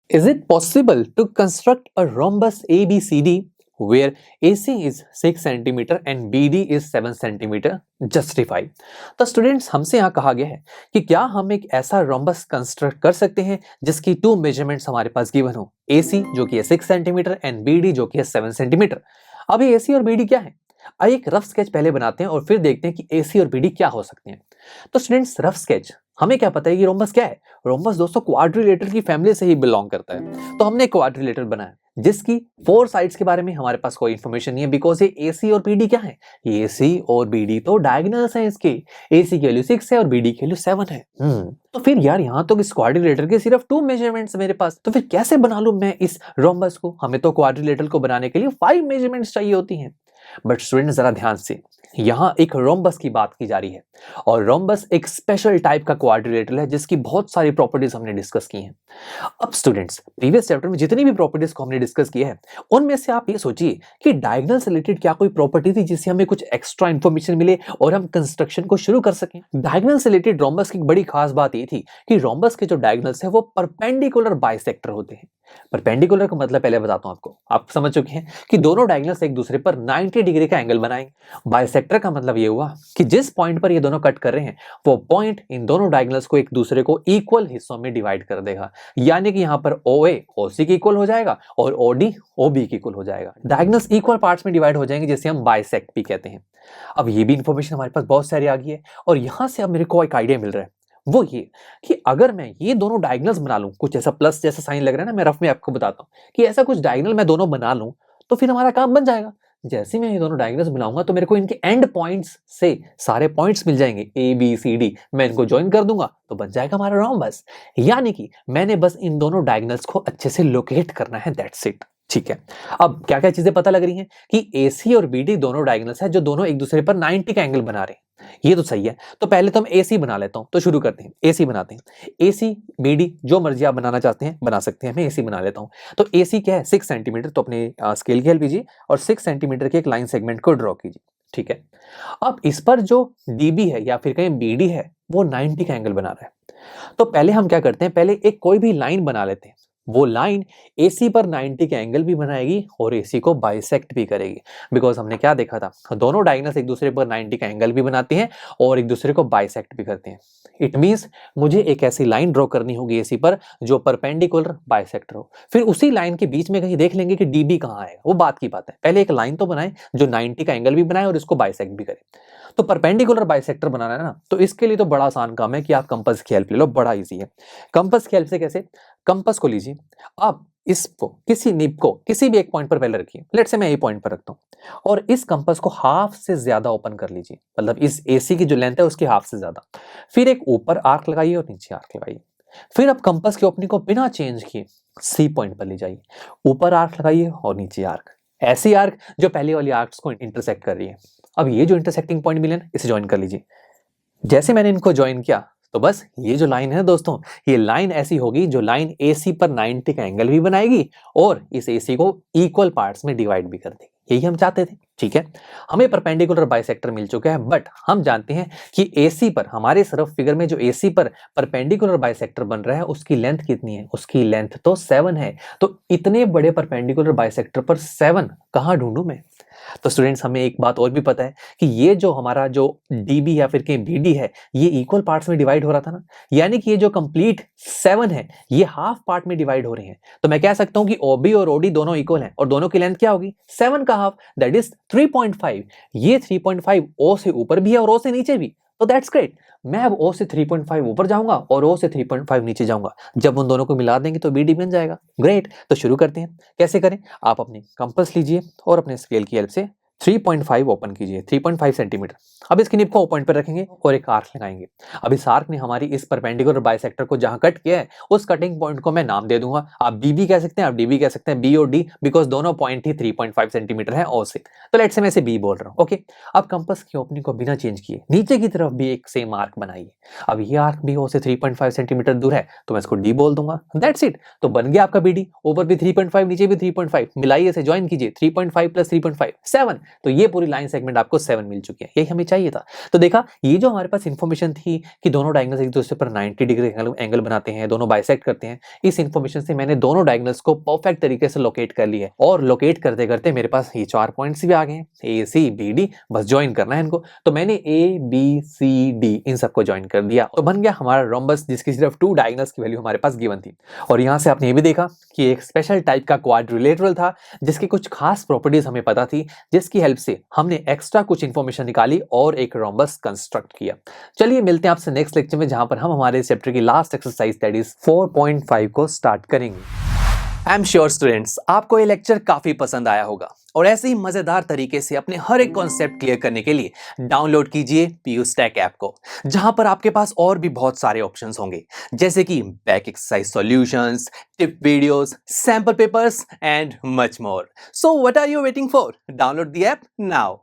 Is it possible to construct a rhombus ABCD where AC is 6 cm and BD is 7 cm? Justify. तो students हमसे यहाँ कहा गया है कि क्या हम एक ऐसा रोम्बस कंस्ट्रक्ट कर सकते हैं जिसकी टू मेजरमेंट्स हमारे पास गिवन हो, AC जो कि है 6 cm एंड BD जो कि है 7 cm। अब ये AC और BD क्या है? आइए एक रफ स्केच पहले बनाते हैं और फिर देखते हैं कि AC और BD क्या हो सकते हैं। तो स्टूडेंट्स रफ स्केच, हमें क्या पता है कि रोम्बस क्या है? रोम्बस दोस्तों क्वाड्रिलेटरल की फैमिली से ही बिलोंग करता है। तो हमने एक क्वाड्रिलेटरल बनाया जिसकी 4 साइड्स के बारे में हमारे पास कोई इंफॉर्मेशन नहीं है, बिकॉज ये AC और BD क्या है? ये AC और BD तो डायगोनल्स हैं इसके। AC की वैल्यू 6 है और BD की वैल्यू 7 है। तो फिर यार यहाँ तो इस क्वाड्रिलेटरल के सिर्फ 2 मेजरमेंट्स मेरे पास, तो फिर कैसे बना लूं मैं इस रोम्बस को? हमें तो क्वाड्रिलेटरल को बनाने के लिए 5 मेजरमेंट्स चाहिए होती हैं। बट स्टूडेंट जरा ध्यान से, यहाँ एक रोम्बस की बात की जा रही है और रोम्बस एक स्पेशल टाइप का क्वाड्रिलेटरल है जिसकी बहुत सारी प्रॉपर्टीज हमने डिस्कस की हैं। अब स्टूडेंट्स प्रीवियस चैप्टर में जितनी भी प्रॉपर्टीज को हमने डिस्कस किया है उनमें से आप ये सोचिए कि डायगोनल से रिलेटेड क्या कोई प्रॉपर्टी थी जिससे हमें कुछ एक्स्ट्रा इंफॉर्मेशन मिले और हम कंस्ट्रक्शन को शुरू कर सकें। डायगोनल से रिलेटेड रोम्बस की बड़ी खास बात ये थी कि रोम्बस के जो डायगोनल्स है वो परपेंडिकुलर बाइसेक्टर होते हैं। परपेंडिकुलर का मतलब पहले बताता हूं आपको, आप समझ चुके हैं कि दोनों डायगोनल्स एक दूसरे पर 90 डिग्री का एंगल बनाएंगे। बाइसेक्टर का मतलब ये हुआ कि जिस पॉइंट पर ये दोनों कट कर रहे हैं वो पॉइंट इन दोनों डायगोनल्स को एक दूसरे को इक्वल हिस्सों में डिवाइड कर देगा, यानी कि यहाँ पर OA OC के इक्वल हो जाएगा और OD OB के इक्वल हो जाएगा। डायगोनल्स इक्वल पार्ट्स में डिवाइड हो जाएंगे जिसे हम बाइसेक्ट भी कहते हैं। अब ये भी इंफॉर्मेशन हमारे पास बहुत सारी आ गई है और यहां से अब मेरे को एक आइडिया मिल रहा है, वो ये कि अगर मैं ये दोनों डायगोनल्स बना लूं, कुछ ऐसा प्लस जैसा साइन लग रहा है ना, मैं रफ में आपको बताता हूं कि ऐसा कुछ डायगोनल मैं दोनों बना लूं तो फिर हमारा काम बन जाएगा। जैसे मैं ये दोनों डायगोनल्स बनाऊंगा तो मेरे को इनके एंड पॉइंट्स से सारे पॉइंट्स मिल जाएंगे ABCD, मैं इनको ज्वाइन कर दूंगा तो बन जाएगा हमारा रोम्बस। यानी कि मैंने बस इन दोनों डायगोनल्स को अच्छे से लोकेट करना है, दैट्स इट। ठीक है, अब क्या क्या चीजें पता लग रही हैं कि AC और BD दोनों डायगोनल्स है जो दोनों एक दूसरे पर 90 का एंगल बना रहे हैं, ये तो सही है। तो पहले तो हम AC बना लेता हूं, तो शुरू करते हैं, AC बनाते हैं। AC BD जो मर्जी आप बनाना चाहते हैं बना सकते हैं, मैं AC बना लेता हूं। तो AC क्या है? 6 सेंटीमीटर, तो अपने स्केल की हेल्प लीजिए और 6 सेंटीमीटर के एक लाइन सेगमेंट को ड्रॉ कीजिए। ठीक है, अब इस पर जो DB है या फिर कहीं BD है वो 90 का एंगल बना रहा है। तो पहले हम क्या करते हैं, पहले एक कोई भी लाइन बना लेते हैं। वो लाइन AC पर 90 का एंगल भी बनाएगी और AC को बाइसेक्ट भी करेगी, बिकॉज हमने क्या देखा था, दोनों डायगोनल्स एक दूसरे पर 90 का एंगल भी बनाते हैं और एक दूसरे को बाइसेक्ट भी करते हैं। इट मींस मुझे एक ऐसी लाइन ड्रॉ करनी होगी AC पर जो परपेंडिकुलर बाइसेक्टर हो। फिर उसी लाइन के बीच में कहीं देख लेंगे कि DB कहाँ आएगा, वो बात की बात है। पहले एक लाइन तो बनाए जो 90 का एंगल भी बनाए और इसको बाइसेक्ट भी करे। तो परपेंडिकुलर बाइसेक्टर बनाना है ना, तो इसके लिए तो बड़ा आसान काम है कि आप कंपास की हेल्प ले लो, बड़ा इजी है। कंपास की हेल्प से कैसे? कंपास को लीजिए, आप इसको किसी निब को किसी भी एक पॉइंट पर पहले रखिए, लेट्स से मैं ये पॉइंट पर रखता हूं और इस कंपास को हाफ से ज्यादा ओपन कर लीजिए, मतलब इस AC की जो लेंथ है उसकी हाफ से ज्यादा। फिर एक ऊपर आर्क लगाइए और नीचे आर्क लगाइए। फिर आप कंपास की ओपनिंग को बिना चेंज किए C पॉइंट पर ले जाइए, ऊपर आर्क लगाइए और नीचे आर्क, ऐसी आर्क जो पहले वाली आर्क्स को इंटरसेक्ट कर रही है। अब ये जो इंटरसेक्टिंग पॉइंट मिले ना, इसे ज्वाइन कर लीजिए। जैसे मैंने इनको ज्वाइन किया तो बस ये जो लाइन है दोस्तों, ये लाइन ऐसी होगी जो लाइन AC पर 90 का एंगल भी बनाएगी और इस AC को इक्वल पार्ट्स में डिवाइड भी कर देगी। यही हम चाहते थे। ठीक है, हमें परपेंडिकुलर बाइसेक्टर मिल चुका है, बट हम जानते हैं कि AC पर, हमारे रफ फिगर में जो AC पर परपेंडिकुलर बाइसेक्टर बन रहा है उसकी लेंथ कितनी है? उसकी लेंथ तो 7 है। तो इतने बड़े परपेंडिकुलर बाइसेक्टर पर 7 कहां ढूंढूं मैं? तो स्टूडेंट्स हमें एक बात और भी पता है कि ये जो हमारा जो DB या फिर कहीं BD है ये इक्वल पार्ट्स में डिवाइड हो रहा था ना, यानी कि ये जो कंप्लीट 7 है ये हाफ पार्ट में डिवाइड हो रहे हैं। तो मैं कह सकता हूं कि OB और OD दोनों इक्वल हैं और दोनों की लेंथ क्या होगी? 7 का हाफ, दैट इज 3.5। ये 3.5 O से ऊपर भी है और O से नीचे भी, तो दैट्स ग्रेट। मैं अब O से 3.5 ऊपर जाऊंगा और O से 3.5 नीचे जाऊंगा, जब उन दोनों को मिला देंगे तो BD बन जाएगा। ग्रेट, तो शुरू करते हैं। कैसे करें? आप अपनी कंपास लीजिए और अपने स्केल की हेल्प से 3.5 ओपन कीजिए, 3.5 सेंटीमीटर। अब इसकी निब को O पॉइंट पर रखेंगे और एक आर्क लगाएंगे। अब इस आर्क ने हमारी इस परपेंडिकुलर बाइसेक्टर को जहां कट किया है उस कटिंग पॉइंट को मैं नाम दे दूंगा। आप BB कह सकते हैं, आप DB कह सकते हैं, B और D, बिकॉज दोनों पॉइंट ही 3.5 सेंटीमीटर है O से। तो लेट्स से मैं इसे B बोल रहा हूं। ओके, अब कंपास की ओपनिंग को बिना चेंज किए नीचे की तरफ भी एक सेम आर्क बनाइए। अब ये आर्क भी O से 3.5 सेंटीमीटर दूर है तो मैं इसको D बोल दूंगा, दैट्स इट। तो बन गया आपका BD, ऊपर भी 3.5 नीचे भी 3.5, मिलाइए, इसे ज्वाइन कीजिए, 3.5 प्लस 3.5 7। तो ये पूरी लाइन सेगमेंट आपको 7 मिल चुकी है, यही हमें चाहिए था। तो देखा, ये जो हमारे पास इन्फॉर्मेशन थी कि दोनों डायगोनल्स एक दूसरे पर 90 डिग्री एंगल बनाते हैं, दोनों बाइसेक्ट करते हैं, इस इन्फॉर्मेशन से मैंने दोनों डायगोनल्स को परफेक्ट तरीके से लोकेट कर लिया है। और लोकेट करते करते मेरे पास ये 4 पॉइंट्स भी आ गए हैं, ए सी बी डी, बस ज्वाइन करना है इनको। तो मैंने ए बी सी डी इन सबको ज्वाइन कर दिया, तो बन गया हमारा रोम्बस जिसकी सिर्फ 2 डायगोनल्स की वैल्यू हमारे पास गिवन थी। और यहाँ से आपने ये भी देखा कि एक स्पेशल टाइप का क्वाड्रिलेटरल था जिसकी कुछ खास प्रॉपर्टीज हमें पता थी, जिसकी हेल्प से हमने एक्स्ट्रा कुछ इंफॉर्मेशन निकाली और एक रोम्बस कंस्ट्रक्ट किया। चलिए मिलते हैं आपसे नेक्स्ट लेक्चर में, जहां पर हम हमारे चैप्टर की लास्ट एक्सरसाइज दैट इज 4.5 को स्टार्ट करेंगे। आई एम श्योर स्टूडेंट्स, आपको ये लेक्चर काफी पसंद आया होगा और ऐसे ही मजेदार तरीके से अपने हर एक कॉन्सेप्ट क्लियर करने के लिए डाउनलोड कीजिए PUStack ऐप को, जहां पर आपके पास और भी बहुत सारे ऑप्शंस होंगे, जैसे कि back exercise solutions, tip videos, sample papers and much more. So what are you waiting for? Download the app now.